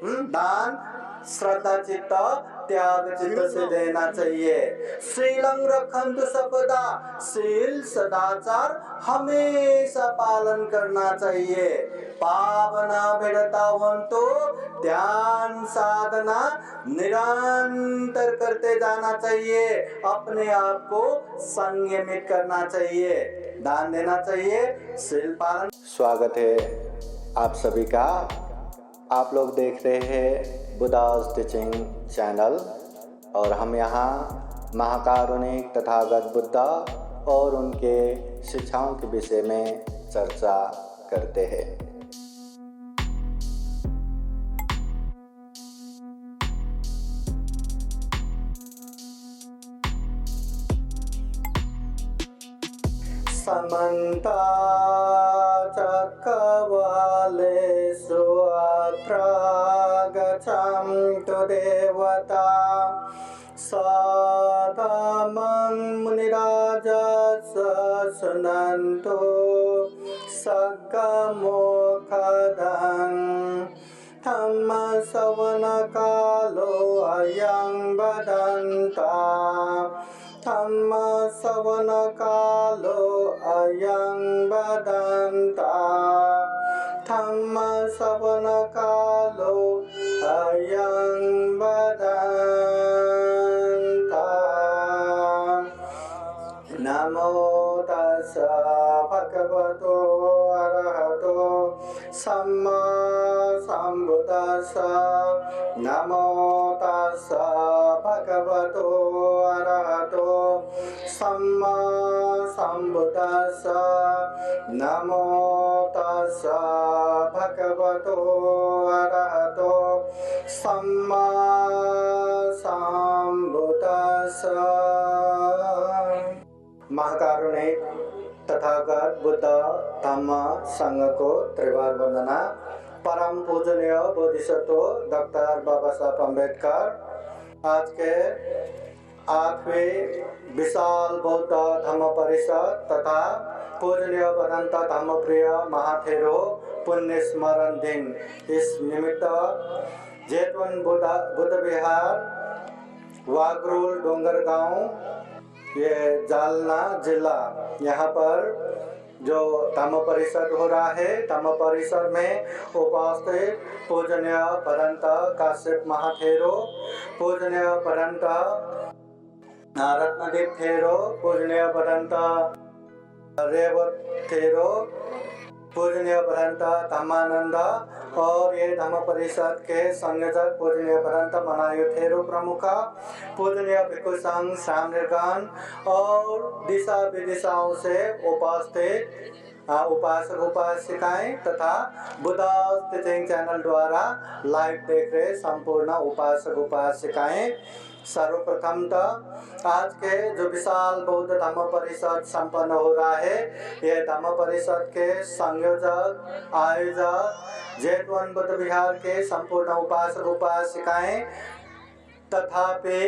दान श्रद्धा चित्त त्याग चित्त से देना चाहिए। शीलं रखन्तु सर्वदा, शील सदाचार हमेशा पालन करना चाहिए। पावना भिडतावंतो, ध्यान साधना निरंतर करते जाना चाहिए। अपने आप को संयमित करना चाहिए, दान देना चाहिए, शील पालन। स्वागत है आप सभी का। आप लोग देख रहे हैं बुद्धा's टीचिंग चैनल और हम यहाँ महाकारुणिक तथागत बुद्ध और उनके शिक्षाओं के विषय में चर्चा करते हैं। समन्ता चक्रवालेषु अत्र गच्छन्तु देवता सदामं मुनिराजः शृण्वन्तु सद्गमुखदं धम्मश्रवणकालो अयं वदन्ता धम्मश्रवणकालो अयं वदन्ता धम्मश्रवणकालो अयं वदन्ता। नमो तस्स भगवतो अरहतो सम्मा सम्बुद्दस्स। नमो तस्स भगवतो अरहतो सम्मा सम्बुद्दस्स। नमो तस्स भगवतो अरहतो सम्मा सम्बुद्दस्स। महाकारुणिक तथागत बुद्ध धम्म संघ को त्रिवार वंदना। परम पूजनीय बोधिसत्व डॉक्टर बाबा साहब अम्बेडकर आज के 8वें विशाल बौद्ध धम्म परिषद तथा पूजनीय भदंत धम्मप्रिय महाथेरो पुण्य स्मरण दिन, इस निमित्त जेतवन बुद्ध विहार वागरोल डोंगर गांव, ये जालना जिला, यहाँ पर जो धम्म परिषद हो रहा है, धम्म परिषद में उपस्थित पूजनीय भदंत काश्यप महाथेरो, पूजनीय भदंत रत्नदीप थेरो, पूजनीय भदंत रेवत थेरो, पूजनीय भदंत धम्मानंद और ये धम्म परिषद के संयोजक पूजनीय भदंत मनायु थेरो प्रमुख, पूजनीय भिक्षु संघ श्याम निर्गन और दिशा विदिशाओं से उपस्थित उपासक उपासिकाएं तथा बुद्धा's टीचिंग चैनल द्वारा लाइव देख रहे संपूर्ण उपासक उपासिकाएं। सर्वप्रथमतः आज के जो विशाल बौद्ध धम्म परिषद संपन्न हो रहा है, यह धम्म परिषद के संयोजक आयोजक जेतवन बुद्ध विहार के संपूर्ण उपासक उपासिकाएं तथापि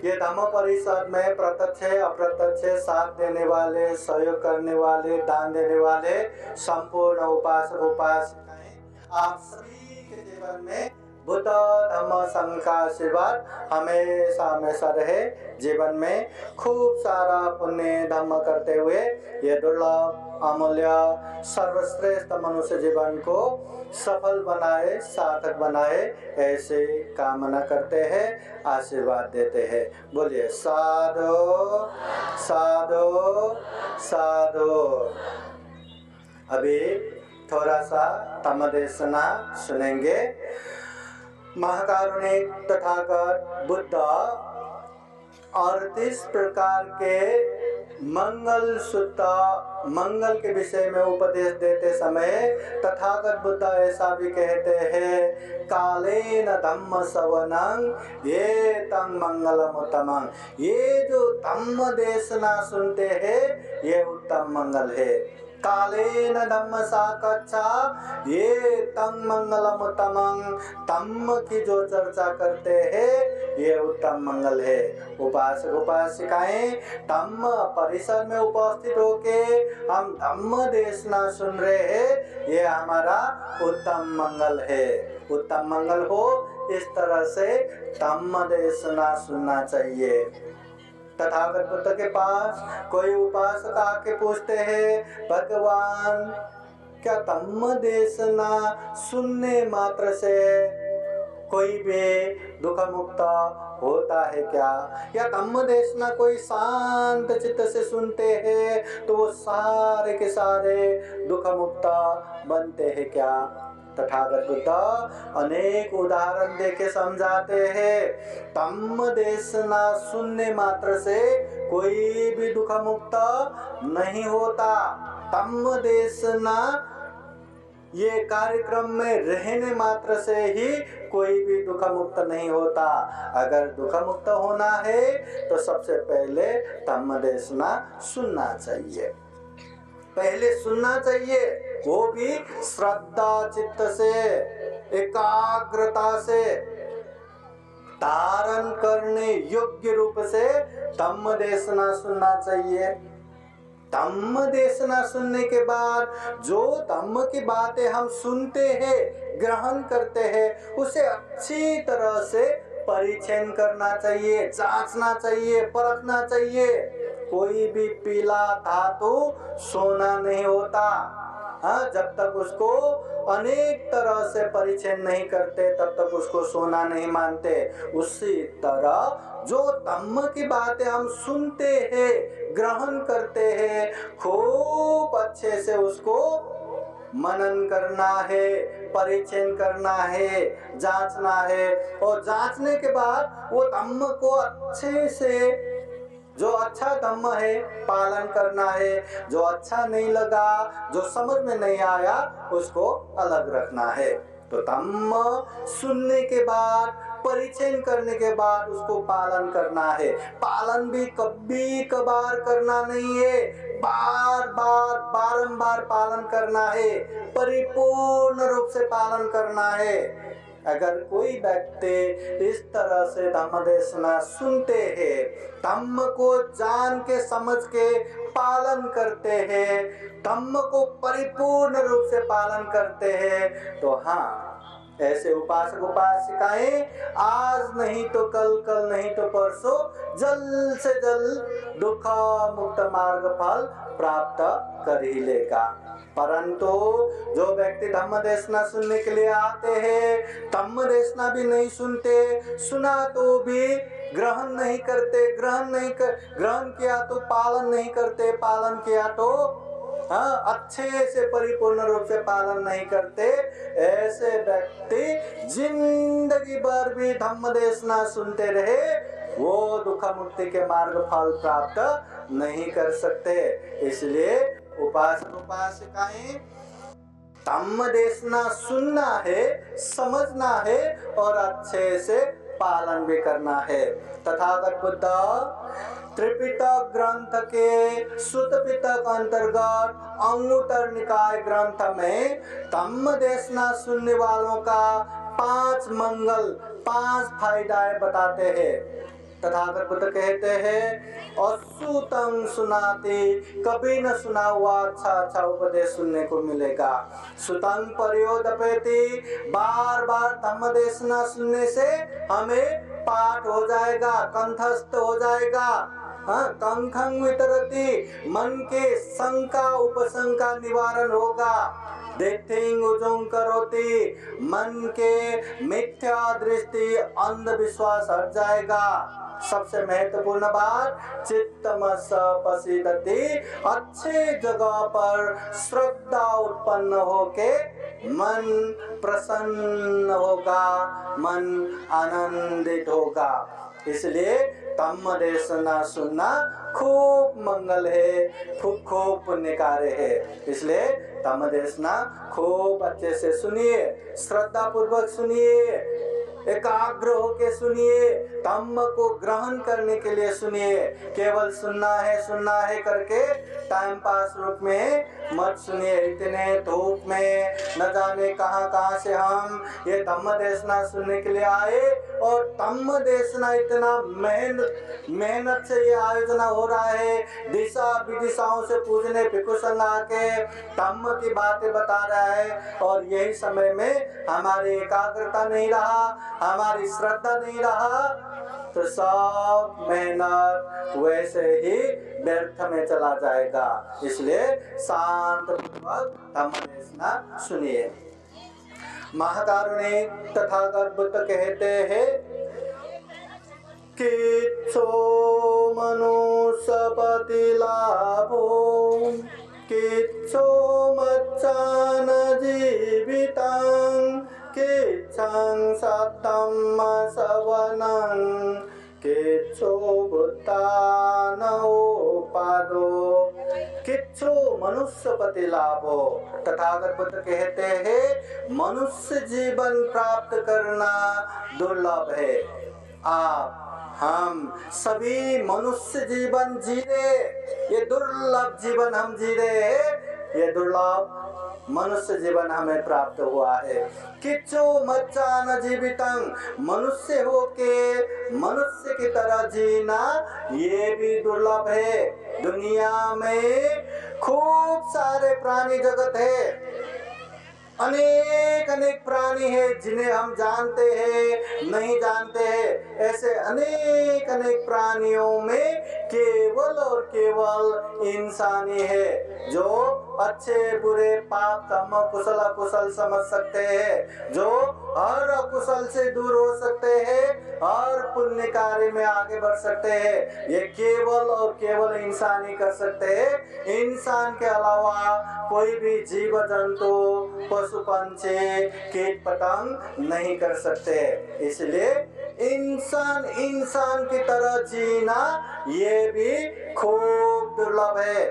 ये धम्म परिषद में प्रत्यक्ष अप्रत्यक्ष साथ देने वाले, सहयोग करने वाले, दान देने वाले संपूर्ण उपासक उपासिकाएं, आप सभी के जीवन में बुद्ध धम्म संघ का आशीर्वाद हमेशा हमेशा रहे। जीवन में खूब सारा पुण्य धम्म करते हुए ये दुर्लभ अमूल्य सर्वश्रेष्ठ मनुष्य जीवन को सफल बनाए, सार्थक बनाए, ऐसे कामना करते हैं, आशीर्वाद देते हैं। बोलिए साधु साधु साधु। अभी थोड़ा सा धम्म देशना सुनेंगे। महाकारुणिक तथागत बुद्ध 38 प्रकार के मंगल सूत्र, मंगल के विषय में उपदेश देते समय तथागत बुद्ध ऐसा भी कहते हैं, कालेन धम्म श्रवणं ये तं मंगलम उत्तमं। ये जो धम्म देशना सुनते हैं ये उत्तम मंगल है। कालेन धम्म साकच्छा ये तं मंगलम उत्तमं। धम्म की जो चर्चा करते हैं ये उत्तम मंगल है। उपासक उपासिकाएं धम्म परिसर में उपस्थित होके हम धम्म देशना सुन रहे हैं, ये हमारा उत्तम मंगल है। उत्तम मंगल हो, इस तरह से धम्म देशना सुनना चाहिए। तथागत बुद्ध के पास कोई उपासक आके पूछते हैं, भगवान क्या धम्म देशना सुनने मात्र से कोई भी दुख मुक्त होता है क्या? या धम्म देशना कोई शांत चित्त से सुनते हैं तो वो सारे के सारे दुख मुक्त बनते हैं क्या? तथागत बुद्ध अनेक उदाहरण देके समझाते हैं, धम्म देशना सुनने मात्र से कोई भी दुख मुक्त नहीं होता। धम्म देशना ये कार्यक्रम में रहने मात्र से ही कोई भी दुख मुक्त नहीं होता। अगर दुख मुक्त होना है तो सबसे पहले धम्म देशना सुनना चाहिए, पहले सुनना चाहिए, वो भी श्रद्धा चित्त से, एकाग्रता से, धारण करने योग्य रूप से धम्म देशना सुनना चाहिए। धम्म देशना सुनने के बाद जो धम्म की बातें हम सुनते हैं, ग्रहण करते हैं, उसे अच्छी तरह से परीक्षण करना चाहिए, जांचना चाहिए, परखना चाहिए। कोई भी पीला धातु सोना नहीं होता। हाँ, जब तक उसको अनेक तरह से परीक्षण नहीं करते तब तक उसको सोना नहीं मानते। उसी तरह जो धम्म की बातें हम सुनते हैं, ग्रहण करते हैं, खूब अच्छे से उसको मनन करना है, परीक्षण करना है, जांचना है, और जांचने के बाद वो धम्म को अच्छे से, जो अच्छा धम्म है पालन करना है, जो अच्छा नहीं लगा, जो समझ में नहीं आया, उसको अलग रखना है। तो धम्म सुनने के बाद, परीक्षण करने के बाद उसको पालन करना है। पालन भी कभी कभार करना नहीं है, बार बार बारंबार पालन करना है, परिपूर्ण रूप से पालन करना है। अगर कोई व्यक्ति इस तरह से धम्म देशना सुनते हैं, धम्म को जान के समझ के पालन करते हैं, धम्म को परिपूर्ण रूप से पालन करते हैं, तो हाँ, ऐसे उपासक उपासिकाएं आज नहीं तो कल, कल नहीं तो परसों जल्द से जल्द दुख मुक्त मार्ग फल प्राप्त कर ही लेगा। परंतु जो व्यक्ति धम्म देशना सुनने के लिए आते हैं, धम्म देशना भी नहीं सुनते, सुना तो भी ग्रहण नहीं करते, ग्रहण किया तो पालन नहीं करते, पालन किया तो अच्छे से परिपूर्ण रूप से पालन नहीं करते, ऐसे व्यक्ति जिंदगी भर भी धम्म देशना सुनते रहे, वो दुख मुक्ति के मार्ग फल प्राप्त नहीं कर सकते। इसलिए उपासक उपासिकाएं धम्म देशना सुनना है, समझना है और अच्छे से पालन भी करना है। तथागत बुद्ध त्रिपिटक ग्रंथ के सुत्त पिटक अंतर्गत अंगुत्तर निकाय ग्रंथ में धम्म देशना सुनने वालों का 5 मंगल, 5 फायदाएं बताते हैं। तथागत बुद्ध कहते हैं, अश्रुतं सुनाति, कभी न सुना हुआ अच्छा उपदेश सुनने को मिलेगा। सुतं पर्योदपेति, बार बार धम्म देशना सुनने से हमें पाठ हो जाएगा, कंठस्थ हो जाएगा। कंखं वितरति, मन के शंका उपशंका निवारण होगा। देथिंग उजुंग करोति, मन के मिथ्या दृष्टि अंधविश्वास हट जाएगा। सबसे महत्वपूर्ण बात, चित्तमस पसीदति, अच्छे जगह पर श्रद्धा उत्पन्न होके मन प्रसन्न होगा, मन आनंदित होगा। इसलिए धम्म देशना सुनना खूब मंगल है, खूब पुण्य कार्य है। इसलिए धम्म देशना खूब अच्छे से सुनिए, श्रद्धा पूर्वक सुनिए, एकाग्र होके सुनिए, धम्म को ग्रहण करने के लिए सुनिए। केवल सुनना है करके टाइम पास रूप में मत सुनिए। इतने धूप में न जाने कहां से हम ये धम्म देशना सुनने के लिए आए और धम्म देशना इतना मेहनत से ये आयोजना हो रहा है, दिशा विदिशाओं से पूजने भिक्षु संघ आके धम्म की बातें बता रहा है, और यही समय में हमारी एकाग्रता नहीं रहा, हमारी श्रद्धा नहीं रहा, तो सब मेहनत वैसे ही व्यर्थ में चला जाएगा। इसलिए शांत पूर्वक धम्म देशना सुनिए। महाकारुणिक तथागत बुद्ध कहते हैं किच्छो मनुष्यपति लाभो किच्छो मच्चान जीवितं किच्छं सद्धम्म सवनं किच्छो बुद्धानोपादो किच्छो मनुष्यपति लाभो। तथागत बुद्ध कहते हैं मनुष्य जीवन प्राप्त करना दुर्लभ है। आप हम सभी मनुष्य जीवन जी रहे, ये दुर्लभ जीवन हम जी रहे हैं, ये दुर्लभ मनुष्य जीवन हमें प्राप्त हुआ है। किच्छो मच्चान जीवितं, मनुष्य होके मनुष्य की तरह जीना ये भी दुर्लभ है। दुनिया में खूब सारे प्राणी जगत है, अनेक प्राणी है जिन्हें हम जानते हैं नहीं जानते हैं। ऐसे अनेक प्राणियों में केवल और केवल इंसानी है जो अच्छे बुरे पाप कर्म कुशल अकुशल समझ सकते हैं, जो हर अकुशल से दूर हो सकते हैं और पुण्य कार्य में आगे बढ़ सकते हैं। ये केवल और केवल इंसान ही कर सकते हैं। इंसान के अलावा कोई भी जीव जंतु पशु पंछी कीट पतंग नहीं कर सकते। इसलिए इंसान की तरह जीना ये भी खूब दुर्लभ है।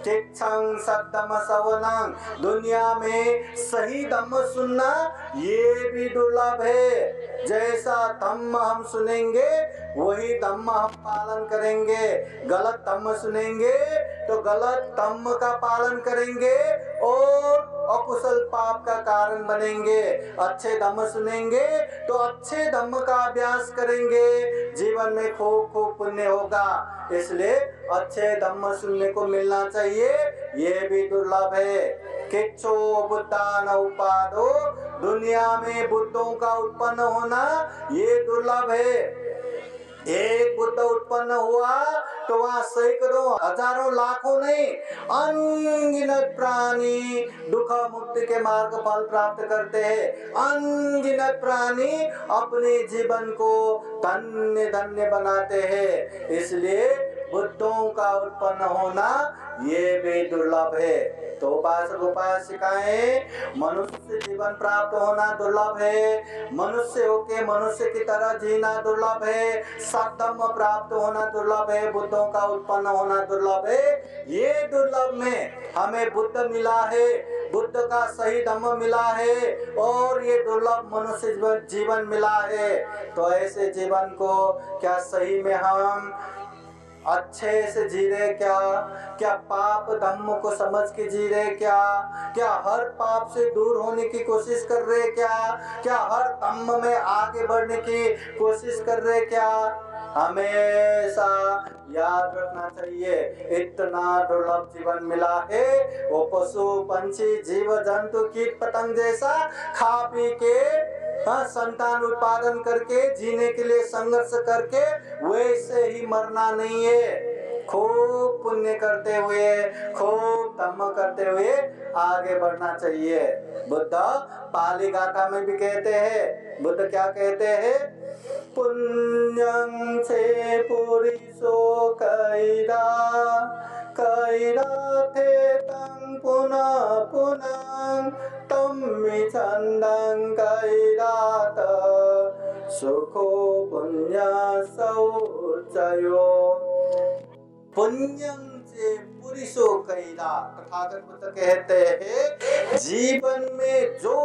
किच्छं सद्धम्म सवनं, दुनिया में सही धम्म सुनना ये भी दुर्लभ है। जैसा धम्म हम सुनेंगे वही धम्म हम पालन करेंगे। गलत धम्म सुनेंगे तो गलत धम्म का पालन करेंगे और अकुशल पाप का कारण बनेंगे। अच्छे धम्म सुनेंगे तो अच्छे धम्म का अभ्यास करेंगे, जीवन में खूब पुण्य होगा। इसलिए अच्छे धम्म सुनने को मिलना चाहिए, ये भी दुर्लभ है। किच्छो बुद्धान उपादो, दुनिया में बुद्धों का उत्पन्न होना ये दुर्लभ है। एक बुद्ध उत्पन्न हुआ तो वहाँ सैकड़ों हजारों लाखों नहीं अनगिनत प्राणी दुख मुक्ति के मार्ग फल प्राप्त करते हैं। अनगिनत प्राणी अपने जीवन को धन्य धन्य बनाते हैं। इसलिए बुद्धों का उत्पन्न होना ये भी दुर्लभ है। तो उपासक उपासिकाएं मनुष्य जीवन प्राप्त होना दुर्लभ है, मनुष्य होके मनुष्य की तरह जीना दुर्लभ है, सद्धम्म प्राप्त होना दुर्लभ है, बुद्धों का उत्पन्न होना दुर्लभ है। ये दुर्लभ में हमें बुद्ध मिला है, बुद्ध का सही धम्म मिला है और ये दुर्लभ मनुष्य जीवन मिला है। तो ऐसे जीवन को क्या सही में हम अच्छे से जी रहे क्या पाप धम्म को समझ के जी रहे क्या हर पाप से दूर होने की कोशिश कर रहे क्या हर धम्म में आगे बढ़ने की कोशिश कर रहे क्या? हमेशा याद रखना चाहिए इतना दुर्लभ जीवन मिला है। वो पशु पंछी जीव जंतु कीट पतंग जैसा खा पी के संतान उत्पादन करके जीने के लिए संघर्ष करके वैसे ही मरना नहीं है। खूब पुण्य करते हुए खूब धम्म करते हुए आगे बढ़ना चाहिए। बुद्ध पाली गाथा में भी कहते हैं, बुद्ध क्या कहते हैं? पुण्यं से पुरिसो कैरा थे तं पुनः पुनः तम्मि छन्दं कैरात सुखो पुण्य शौचयो। पुण्यं से पुरुषो कैला, तथागत बुद्ध कहते हैं जीवन में जो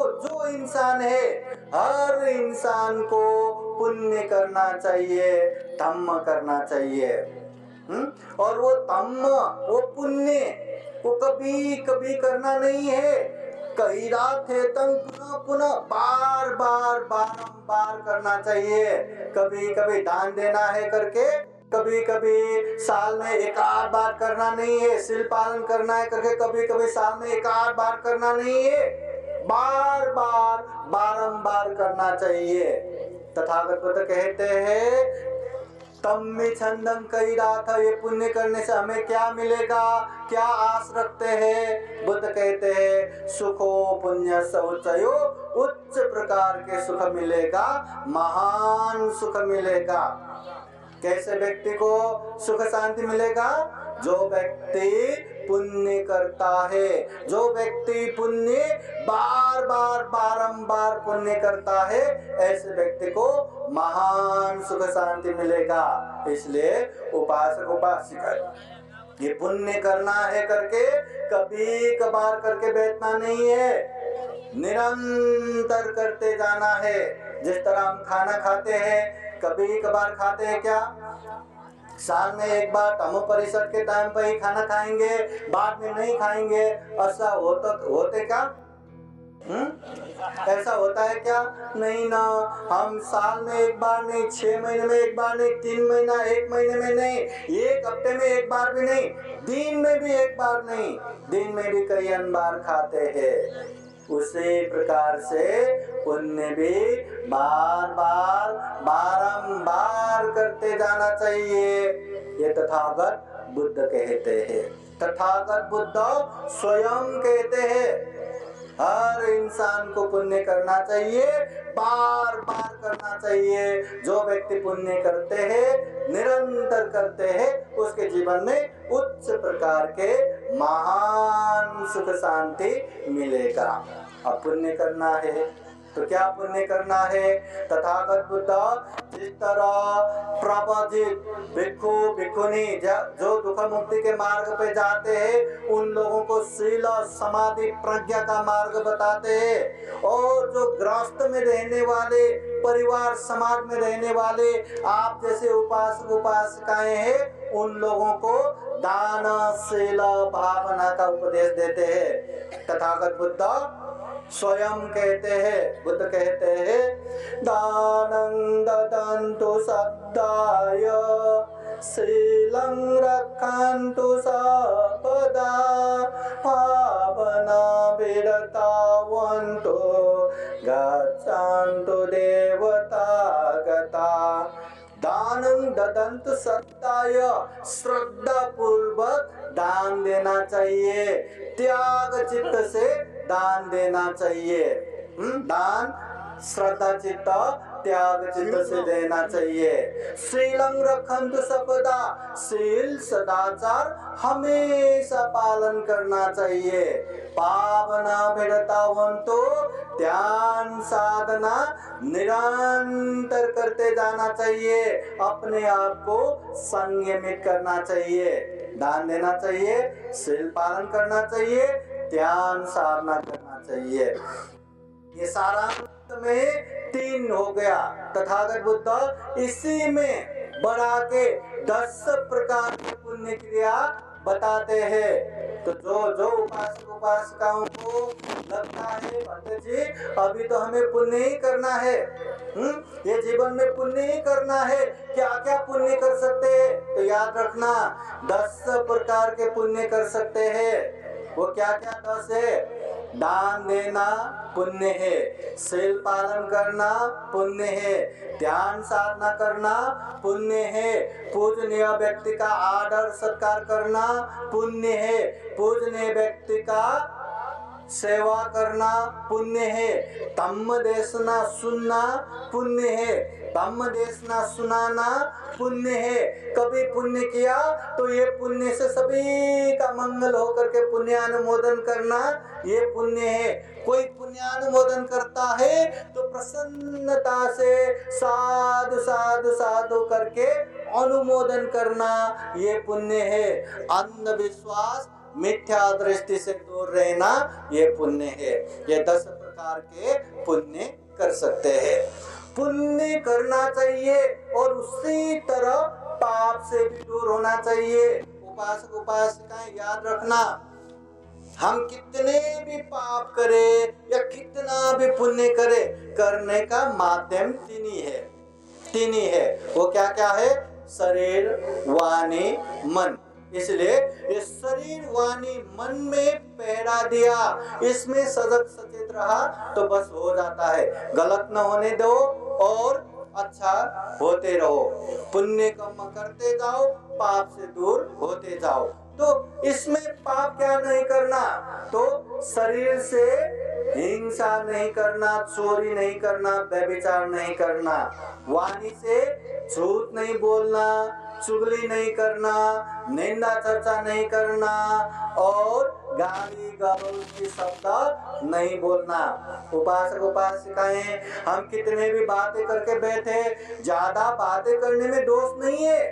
इंसान है हर इंसान को पुण्य करना चाहिए, धम्म करना चाहिए। और वो धम्म वो पुण्य वो कभी कभी करना नहीं है, कैराथेतं पुनः पुनः बार बार बारंबार करना चाहिए। कभी कभी दान देना है करके, कभी कभी साल में एक आध बार करना नहीं है। सील पालन करना है करके कभी कभी साल में एक आध बार करना नहीं है, बार बार बारंबार करना चाहिए। तथागत बुद्ध कहते हैं तम्मि छंदम कैराथ, ये पुण्य करने से हमें क्या मिलेगा, क्या आस रखते हैं? बुद्ध कहते हैं सुखो पुण्य शौचयो, उच्च प्रकार के सुख मिलेगा, महान सुख मिलेगा। कैसे व्यक्ति को सुख शांति मिलेगा? जो व्यक्ति पुण्य करता है, जो व्यक्ति पुण्य बार बार बारंबार पुण्य करता है, ऐसे व्यक्ति को महान सुख शांति मिलेगा। इसलिए उपासक उपासिका ये पुण्य करना है करके कभी कभार करके बैठना नहीं है, निरंतर करते जाना है। जिस तरह हम खाना खाते हैं, कभी कभार खाते हैं क्या? साल में एक बार तमो परिषद के टाइम पर ही खाना खाएंगे, बाद में नहीं खाएंगे, ऐसा होते क्या? ऐसा होता है क्या? नहीं ना। हम साल में एक बार नहीं, 6 महीने में एक बार नहीं, 3 महीना, 1 महीने में नहीं, 1 हफ्ते में एक बार भी नहीं, दिन में भी एक बार नहीं, दिन में भी कई बार खाते हैं। उसी प्रकार से पुण्य भी बार बार बारंबार करते जाना चाहिए। ये तथागत बुद्ध कहते हैं। तथागत बुद्ध स्वयं कहते हैं हर इंसान को पुण्य करना चाहिए, बार बार करना चाहिए। जो व्यक्ति पुण्य करते हैं, निरंतर करते हैं, उसके जीवन में उच्च प्रकार के महान सुख शांति मिलेगा। अब पुण्य करना है तो क्या पुण्य करना है? तथागत बुद्ध जिस तरह प्रवजित भिक्षु भिक्षुनी जो दुख मुक्ति के मार्ग पे जाते हैं, उन लोगों को शील समाधि प्रज्ञा का मार्ग बताते हैं, और जो गृहस्थ में रहने वाले, परिवार समाज में रहने वाले आप जैसे उपासक उपासिकाएं हैं, उन लोगों को दान शील भावना का उपदेश देते हैं। तथागत बुद्ध स्वयं कहते हैं, बुद्ध कहते हैं दानं ददन्तु सद्दाय शीलं रक्षन्तु सर्वदा भावना विरतावन्तु गच्छन्तु देवता गता। दानं ददन्तु सद्दाय, श्रद्धा पूर्वक दान देना चाहिए, त्याग चित्त से दान देना चाहिए। दान श्रद्धा चित्त त्याग चित्त से देना चाहिए। शीलं रखन्तु सर्वदा, शील सदाचार हमेशा पालन करना चाहिए। पावना विरतावन्तु, ध्यान साधना निरंतर करते जाना चाहिए। अपने आप को संयमित करना चाहिए, दान देना चाहिए, शील पालन करना चाहिए, ध्यान साधना करना चाहिए। ये सारांश में 3 हो गया। तथागत बुद्ध इसी में बढ़ा के 10 प्रकार की पुण्य क्रिया बताते हैं। तो जो उपासक उपासिकाओं को लगता है पंडित जी अभी तो हमें पुण्य ही करना है, ये जीवन में पुण्य ही करना है, क्या क्या पुण्य कर सकते हैं? तो याद रखना 10 प्रकार के पुण्य कर सकते हैं। वो क्या क्या 10 है? दान देना पुण्य है, शील पालन करना पुण्य है, ध्यान साधना करना पुण्य है, पूजनीय व्यक्ति का आदर सत्कार करना पुण्य है, पूजनीय व्यक्ति का सेवा करना पुण्य है, धम्म देशना सुनना पुण्य है, धम्म देशना सुनाना पुण्य है। कभी पुण्य किया तो ये पुण्य से सभी का मंगल होकर के पुण्यानुमोदन करना ये पुण्य है। कोई पुण्यानुमोदन करता है तो प्रसन्नता से साधु साधु साधु करके अनुमोदन करना ये पुण्य है। अंधविश्वास मिथ्या दृष्टि से दूर रहना ये पुण्य है। ये 10 प्रकार के पुण्य कर सकते हैं। पुण्य करना चाहिए और उसी तरह पाप से भी दूर होना चाहिए। उपासक उपासिकाएं याद रखना, हम कितने भी पाप करें या कितना भी पुण्य करें, करने का माध्यम तीन ही है। वो क्या क्या है? शरीर, वाणी, मन। इसलिए ये शरीर, वाणी, मन में पहरा दिया, इसमें सजग सचेत रहा तो बस हो जाता है। गलत न होने दो और अच्छा होते रहो, पुण्य कर्म करते जाओ, पाप से दूर होते जाओ। तो इसमें पाप क्या नहीं करना? तो शरीर से हिंसा नहीं करना, चोरी नहीं करना, व्यभिचार नहीं करना, वाणी से झूठ नहीं बोलना, चुगली नहीं करना, निंदा चर्चा नहीं करना और गाली गलौज की शब्द नहीं बोलना। उपासक उपासिकाएं, हम कितने भी बातें करके बैठे, ज्यादा बातें करने में दोष नहीं है,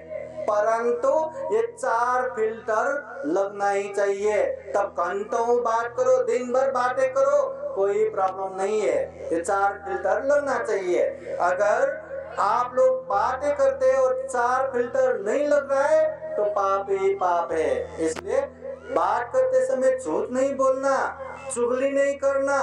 परंतु ये 4 फिल्टर लगना ही चाहिए। तब घंटों बात करो, दिन भर बातें करो, कोई प्रॉब्लम नहीं है, ये 4 फिल्टर लगना चाहिए। अगर आप लोग बातें करते और 4 फिल्टर नहीं लग रहा है तो पाप ही पाप है। इसलिए बात करते समय झूठ नहीं बोलना, चुगली नहीं करना,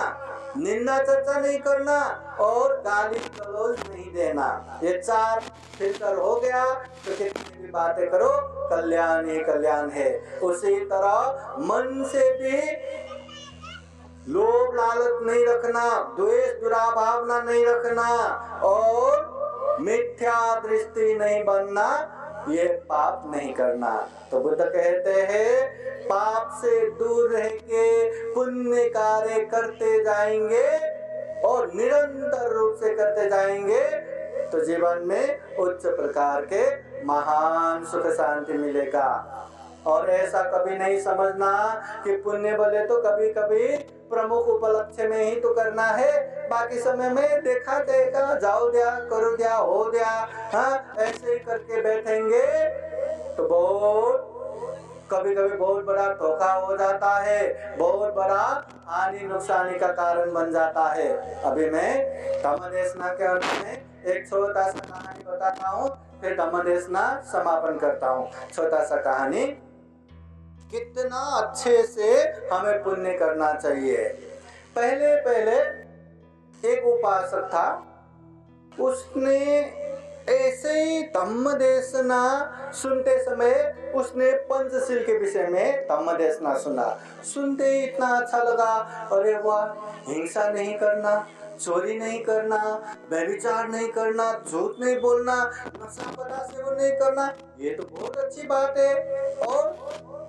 निंदा चर्चा नहीं करना और गाली गलौज नहीं देना। ये 4 फिल्टर हो गया तो कितनी भी बातें करो, कल्याण ही कल्याण है। उसी तरह मन से भी लोभ लालच नहीं रखना, द्वेष दुराभावना नहीं रखना और मिथ्या दृष्टि नहीं बनना, ये पाप नहीं करना। तो बुद्ध कहते हैं पाप से दूर रह के पुण्य कार्य करते जाएंगे और निरंतर रूप से करते जाएंगे तो जीवन में उच्च प्रकार के महान सुख शांति मिलेगा। और ऐसा कभी नहीं समझना कि पुण्य बोले तो कभी कभी प्रमुख उपलक्ष्य में ही तो करना है, बाकी समय में देखा देखा, जाओ दिया, करो दिया, हो दिया, हाँ ऐसे ही करके बैठेंगे तो बहुत कभी कभी बहुत बड़ा धोखा हो जाता है, बहुत बड़ा हानि नुकसानी का कारण बन जाता है। अभी मैं धम्मदेशना के अंत में एक छोटा सा कहानी बताता हूँ, फिर धम्मदेशना समापन करता हूँ। छोटा सा कहानी, कितना अच्छे से हमें पुण्य करना चाहिए। पहले पहले एक उपासक था, उसने ऐसे ही धम्मदेशना सुनते समय उसने पंचशील के विषय में धम्मदेशना सुना। सुनते ही इतना अच्छा लगा, अरे वाह, हिंसा नहीं करना, चोरी नहीं करना, व्यभिचार नहीं करना, झूठ नहीं बोलना, नशा पदार्थ सेवन नहीं करना, ये तो बहुत अच्छी बात है। और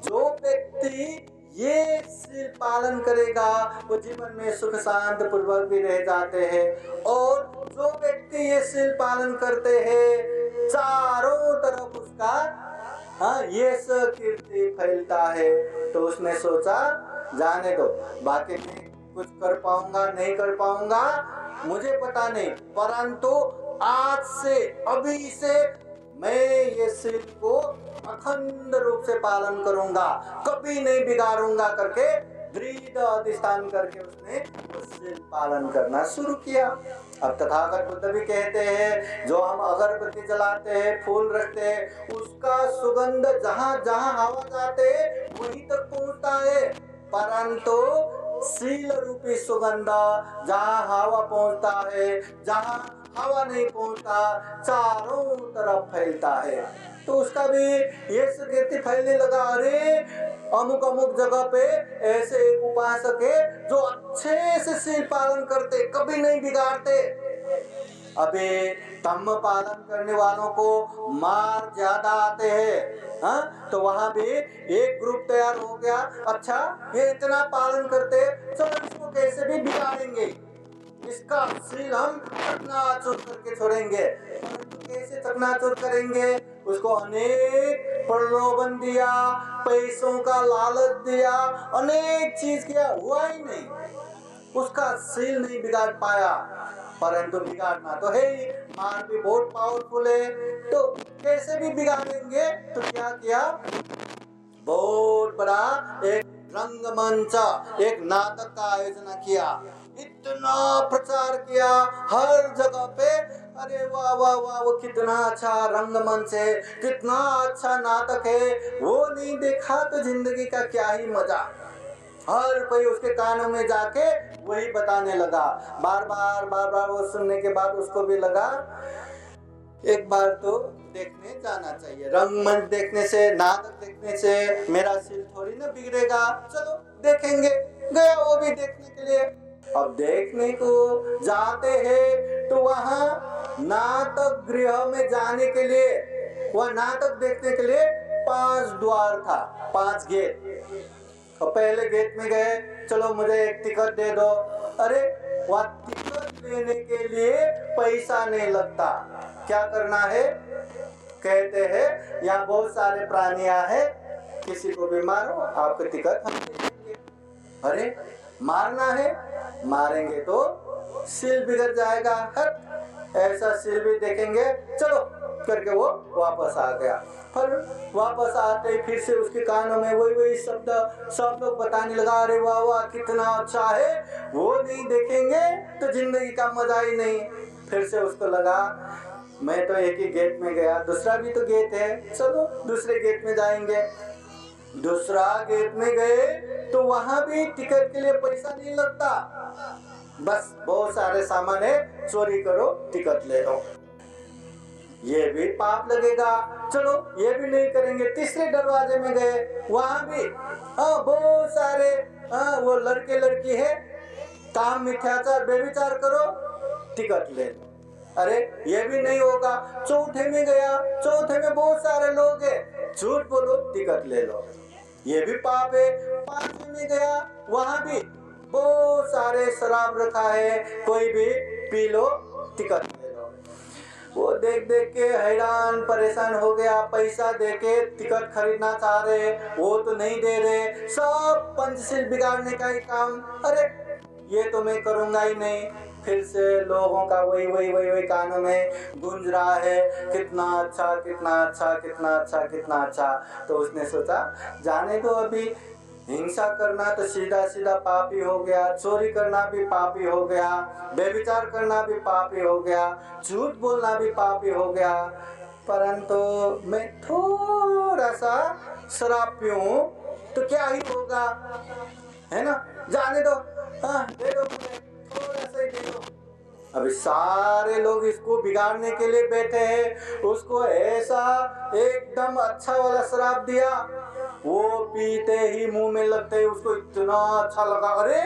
जो व्यक्ति ये शील पालन करेगा वो जीवन में सुख शांत पूर्वक भी रह जाते हैं। और जो व्यक्ति ये शील पालन करते हैं चारों तरफ उसका यश कीर्ति फैलता है। तो उसने सोचा जाने दो, बाकी मैं कुछ कर पाऊंगा नहीं कर पाऊंगा मुझे पता नहीं, परंतु आज से अभी से मैं ये शील को अखंड रूप से पालन करूंगा, कभी नहीं बिगाड़ूंगा करके दृढ़ अधिष्ठान करके उसने शील पालन करना शुरू किया। अब तथागत बुद्ध भी कहते हैं जो हम अगरबत्ती जलाते हैं, फूल रखते हैं, उसका सुगंध जहां जहां हवा जाते वहीं तक पहुंचता है, परंतु शील रूपी सुगंध जहां हवा पहुंचता है, जहां हवा नहीं पहुंचता, चारों तरफ फैलता है। तो उसका भी ये कीर्ति फैलने लगा, अरे अमुक अमुक जगह पे ऐसे एक उपासक है जो अच्छे से शील पालन करते, कभी नहीं बिगाड़ते। अबे धम्म पालन करने वालों को मार ज्यादा आते हैं, हाँ तो वहां भी एक ग्रुप तैयार हो गया, अच्छा ये इतना पालन करते, चलो इसको कैसे भी बिगाड़ेंगे, इसका शील हम चकनाचूर करके छोड़ेंगे। कैसे चकनाचूर करेंगे? उसको अनेक प्रलोभन दिया, पैसों का लालच दिया, अनेक चीज किया, हुआ ही नहीं, उसका शील नहीं बिगाड़ पाया। परंतु बिगाड़ना तो है ही, मार भी बहुत पावरफुल है, तो कैसे भी बिगाड़ेंगे। तो क्या किया, बहुत बड़ा एक रंगमंच, एक नाटक का आयोजन किया, इतना प्रचार किया हर जगह पे, अरे वाह वाह वाह, वो कितना अच्छा रंगमंच है, कितना अच्छा नाटक है, वो नहीं देखा तो जिंदगी का क्या ही मजा। हर कोई उसके कानों में जाके वही बताने लगा। बार बार वो सुनने के बाद उसको भी लगा एक बार तो देखने जाना चाहिए। रंगमंच देखने से, नाटक देखने से मेरा सिल थोड़ी ना बिगड़ेगा, चलो देखेंगे। गया वो भी देखने के लिए। अब देखने को जाते हैं तो वहाँ नाटक गृह में जाने के लिए, वह नाटक देखने के लिए 5 द्वार था, 5 गेट। और पहले गेट में गए, चलो मुझे एक टिकट दे दो। अरे वह टिकट लेने के लिए पैसा नहीं लगता। क्या करना है? कहते हैं यहाँ बहुत सारे प्राणियां हैं, किसी को भी मारो, आपको टिकट हम दे देंगे। अरे मारना है? मारेंगे तो सिल बिगड़ जाएगा। हट, ऐसा सिल भी देखेंगे, चलो करके वो वापस आ गया। पर वापस आते ही फिर से उसके कानों में वही शब्द सब लोग बताने लगा, अरे वाह वाह कितना अच्छा है, वो नहीं देखेंगे तो जिंदगी का मजा ही नहीं। फिर से उसको लगा मैं तो एक ही गेट में गया, दूसरा भी तो गेट है, चलो दूसरे गेट में जाएंगे। दूसरा गेट में गए तो वहां भी टिकट के लिए पैसा नहीं लगता, बस बहुत सारे सामान है, चोरी करो टिकट ले लो। ये भी पाप लगेगा, चलो ये भी नहीं करेंगे। तीसरे दरवाजे में गए, वहां भी बहुत सारे वो लड़के लड़की है, काम मिथ्याचार बेविचार करो, टिकट ले लो। अरे ये भी नहीं होगा। चौथे में गया, चौथे में बहुत सारे लोग हैं, झूठ बोलो टिकट ले लो, ये भी पाप है। 5वें में गया, वहां भी बहुत सारे शराब रखा है, कोई भी पी लो टिकट ले लो। वो देख देख के हैरान परेशान हो गया, पैसा देके टिकट खरीदना चाह रहे, वो तो नहीं दे रहे, सब पंचशील बिगाड़ने का ही काम। अरे ये तो मैं करूंगा ही नहीं। फिर से लोगों का वही कानों में गूंज रहा है, कितना अच्छा कितना अच्छा कितना अच्छा कितना अच्छा। तो उसने सोचा जाने दो, अभी हिंसा करना तो सीधा सीधा पापी हो गया, चोरी करना भी पापी हो गया, बेविचार करना भी पापी हो गया, झूठ बोलना भी पापी हो गया। परंतु मैं थोड़ा सा शराब पीऊं तो क्या ही होगा, है ना, जाने दो, दे दो मुझे, थोड़ा सा ही दे दो। अभी सारे लोग इसको बिगाड़ने के लिए बैठे हैं, उसको ऐसा एकदम अच्छा वाला शराब दिया, वो पीते ही मुंह में लगते ही उसको इतना अच्छा लगा, अरे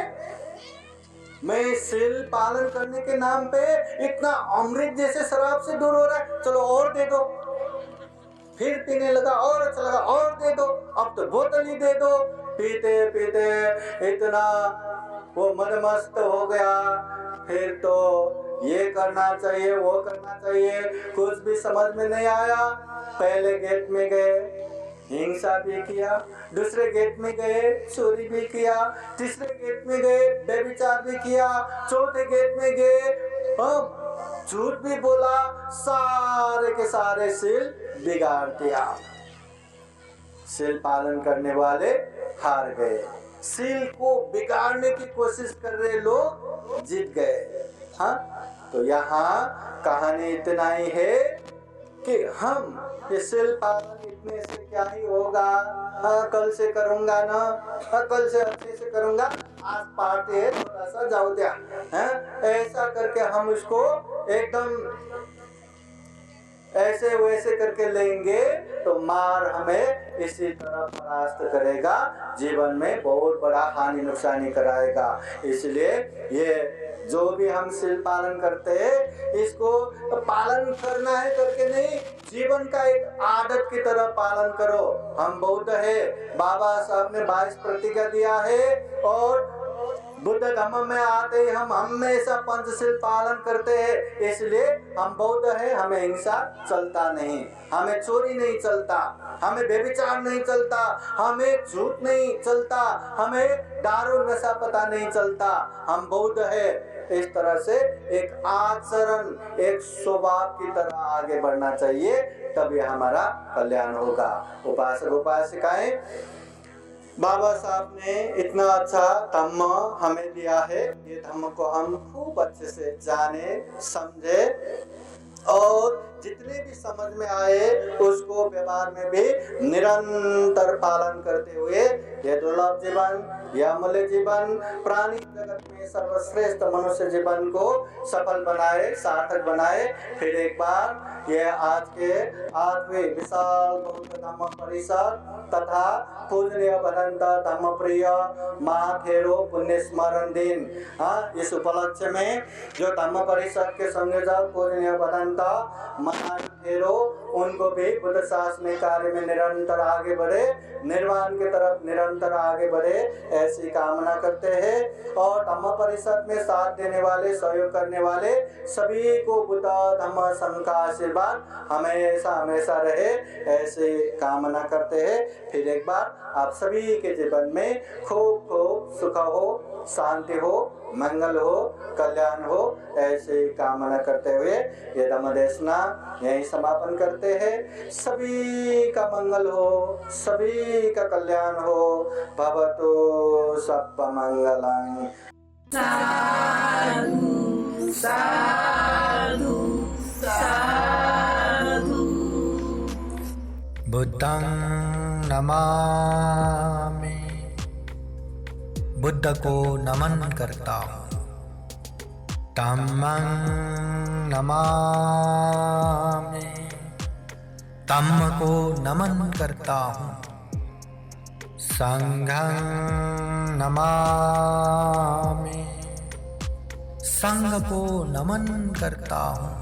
मैं सील पालन करने के नाम पे इतना अमृत जैसे शराब से दूर हो रहा है, चलो और दे दो। फिर पीने लगा, और अच्छा लगा, और दे दो, अब तो बोतल ही दे दो। पीते पीते इतना वो मदमस्त हो गया, फिर तो ये करना चाहिए वो करना चाहिए, कुछ भी समझ में नहीं आया। पहले गेट में गए, हिंसा भी किया, दूसरे गेट में गए, चोरी भी किया, तीसरे गेट में गए, बेविचार भी किया, चौथे गेट में गए, झूठ भी बोला, सारे के सारे सील बिगाड़ दिया। सील पालन करने वाले हार गए, सील को बिगाड़ने की कोशिश कर रहे लोग जीत गए। हाँ, तो यहाँ कहानी इतना ही है कि हम ये सील पालन इतने से क्या ही होगा, कल से करूंगा ना, कल से अच्छे से करूंगा, आज पार्टी है थोड़ा सा जाओ दिया, ऐसा करके हम उसको एकदम ऐसे वैसे करके लेंगे तो मार हमें इसी तरह परास्त करेगा, जीवन में बहुत बड़ा हानि नुकसानी कराएगा। इसलिए ये जो भी हम सील पालन करते हैं, इसको पालन करना है करके नहीं, जीवन का एक आदत की तरह पालन करो। हम बौद्ध है, बाबा साहब ने 22 प्रतिज्ञा दिया है, और बुद्ध धर्म में आते ही हम हमेशा पंचशील पालन करते हैं। इसलिए हम बौद्ध है, हमें हिंसा चलता नहीं, हमें चोरी नहीं चलता, हमें बेविचार नहीं चलता, हमें झूठ नहीं चलता, हमें दारू नशा पता नहीं चलता। हम बौद्ध है, इस तरह से एक आचरण, एक स्वभाव की तरह आगे बढ़ना चाहिए, तभी हमारा कल्याण होगा। उपासक उपासिकाएं, बाबा साहब ने इतना अच्छा धम्म हमें दिया है, ये धम्म को हम खूब अच्छे से जाने समझे, और जितने भी समझ में आए उसको व्यवहार में भी निरंतर पालन करते हुए ये दुर्लभ जीवन यह अमूल्य जीवन प्राणी जगत में सर्वश्रेष्ठ मनुष्य जीवन को सफल बनाए, सार्थक बनाए। फिर एक बार यह आज के 8वें विशाल बौद्ध धम्म परिषद तथा पूजनीय भदंत धम्मप्रिय महाथेरो पुण्य स्मरण दिन, इस उपलक्ष्य में जो धम्म परिषद के संयोजक पूजनीय भदंत महाथेरो, उनको भी बुद्ध शासनिक कार्य में निरंतर आगे बढ़े, निर्वाण की तरफ निरंतर आगे बढ़े, ऐसी कामना करते हैं। और धम्म परिषद में साथ देने वाले, सहयोग करने वाले सभी को बुद्ध धम्म संघ का आशीर्वाद हमेशा हमेशा रहे, ऐसे कामना करते हैं। फिर एक बार आप सभी के जीवन में खूब खूब सुख हो, शांति हो, मंगल हो, कल्याण हो, ऐसे कामना करते हुए ये धम्म देशना यही समापन करते हैं। सभी का मंगल हो, सभी का कल्याण हो। भवतु सर्वमंगलं। साधु साधु साधु। बुद्धं नमामि, बुद्ध को नमन करता हूँ। धम्मं नमामि, धम्म को नमन करता हूँ। संघं नमामि, संघ को नमन करता हूँ।